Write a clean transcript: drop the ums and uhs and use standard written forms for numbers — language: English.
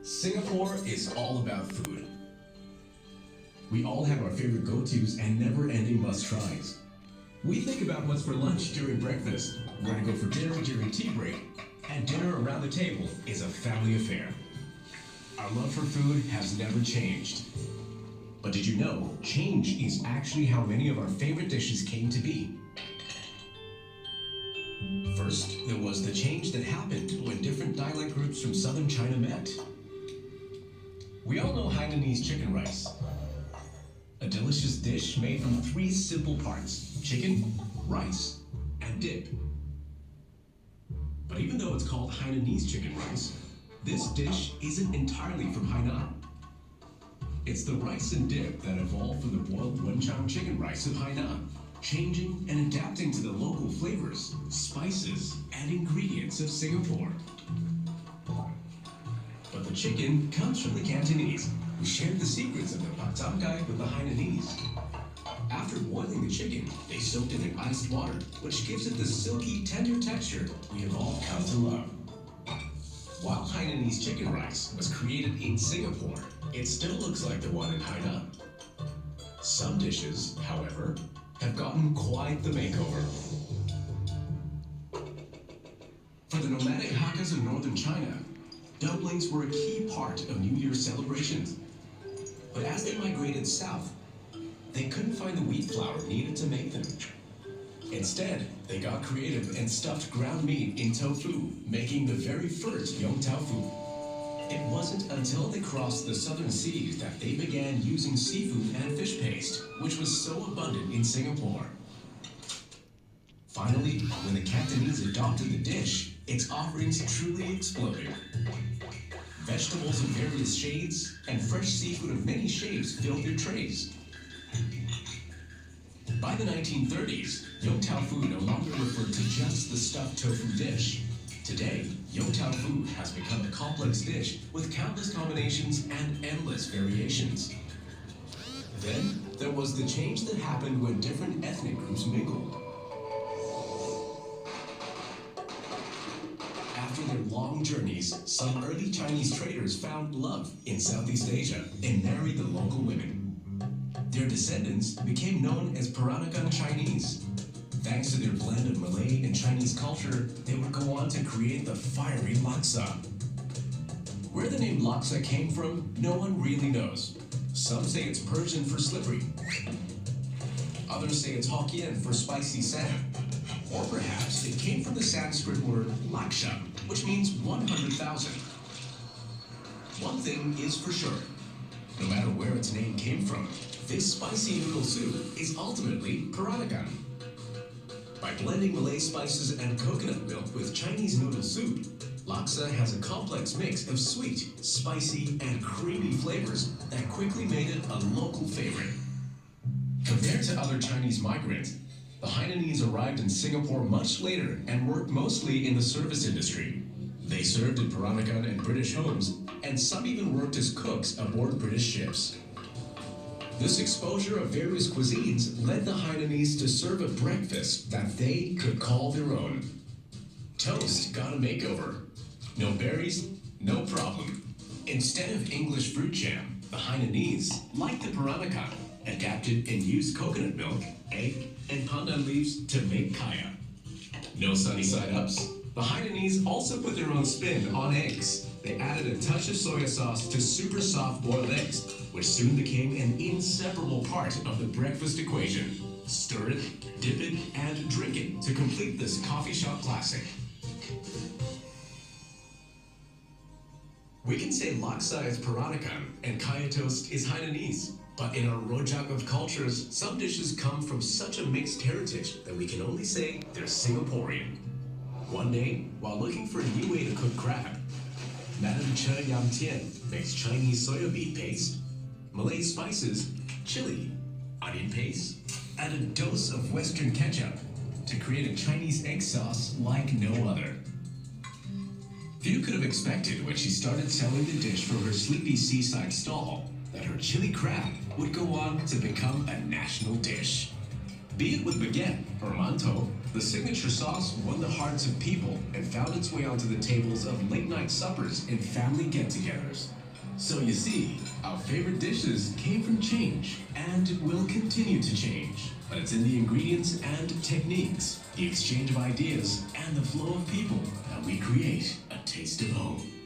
Singapore is all about food. We all have our favorite go-tos and never-ending must-tries. We think about what's for lunch during breakfast, where to go for dinner during tea break, and dinner around the table is a family affair. Our love for food has never changed. But did you know, change is actually how many of our favorite dishes came to be? First, there was the change that happened when different dialect groups from southern China met. We all know Hainanese chicken rice, a delicious dish made from three simple parts: chicken, rice, and dip. But even though it's called Hainanese chicken rice, this dish isn't entirely from Hainan. It's the rice and dip that evolved from the boiled Wenchang chicken rice of Hainan, changing and adapting to the local flavors, spices, and ingredients of Singapore. But the chicken comes from the Cantonese, who shared the secrets of the Pak Tam Gai with the Hainanese. After boiling the chicken, they soaked it in iced water, which gives it the silky, tender texture we have all come to love. While Hainanese chicken rice was created in Singapore, it still looks like the one in Hainan. Some dishes, however, have gotten quite the makeover. For the nomadic Hakkas of northern China, dumplings were a key part of New Year's celebrations. But as they migrated south, they couldn't find the wheat flour needed to make them. Instead, they got creative and stuffed ground meat in tofu, making the very first Yong Tau Fu. It wasn't until they crossed the southern seas that they began using seafood and fish paste, which was so abundant in Singapore. Finally, when the Cantonese adopted the dish, its offerings truly exploded. Vegetables of various shades and fresh seafood of many shapes filled their trays. By the 1930s, Yong Tau Fu no longer referred to just the stuffed tofu dish. Today, Yong Tau Fu has become a complex dish with countless combinations and endless variations. Then, there was the change that happened when different ethnic groups mingled. After their long journeys, some early Chinese traders found love in Southeast Asia and married the local women. Their descendants became known as Peranakan Chinese. Thanks to their blend of Malay and Chinese culture, they would go on to create the fiery laksa. Where the name laksa came from, no one really knows. Some say it's Persian for slippery. Others say it's Hokkien for spicy salmon. Or perhaps it came from the Sanskrit word laksha, which means 100,000. One thing is for sure, no matter where its name came from, this spicy noodle soup is ultimately Peranakan. By blending Malay spices and coconut milk with Chinese noodle soup, laksa has a complex mix of sweet, spicy, and creamy flavors that quickly made it a local favorite. Compared to other Chinese migrants, the Hainanese arrived in Singapore much later and worked mostly in the service industry. They served in Peranakan and British homes, and some even worked as cooks aboard British ships. This exposure of various cuisines led the Hainanese to serve a breakfast that they could call their own. Toast got a makeover. No berries, no problem. Instead of English fruit jam, the Hainanese, like the Peranakan, adapted and used coconut milk, egg, and pandan leaves to make kaya. No sunny side ups. The Hainanese also put their own spin on eggs. They added a touch of soy sauce to super soft boiled eggs, which soon became an inseparable part of the breakfast equation. Stir it, dip it, and drink it to complete this coffee shop classic. We can say laksa is Peranakan and kaya toast is Hainanese. But in our rojak of cultures, some dishes come from such a mixed heritage that we can only say they're Singaporean. One day, while looking for a new way to cook crab, Madame Che Yam Tien makes Chinese soya bean paste, Malay spices, chili, onion paste, and a dose of Western ketchup to create a Chinese egg sauce like no other. Few could have expected when she started selling the dish from her sleepy seaside stall that her chili crab would go on to become a national dish. Be it with baguette or mantou, the signature sauce won the hearts of people and found its way onto the tables of late-night suppers and family get-togethers. So you see, our favorite dishes came from change and will continue to change. But it's in the ingredients and techniques, the exchange of ideas, and the flow of people that we create a taste of home.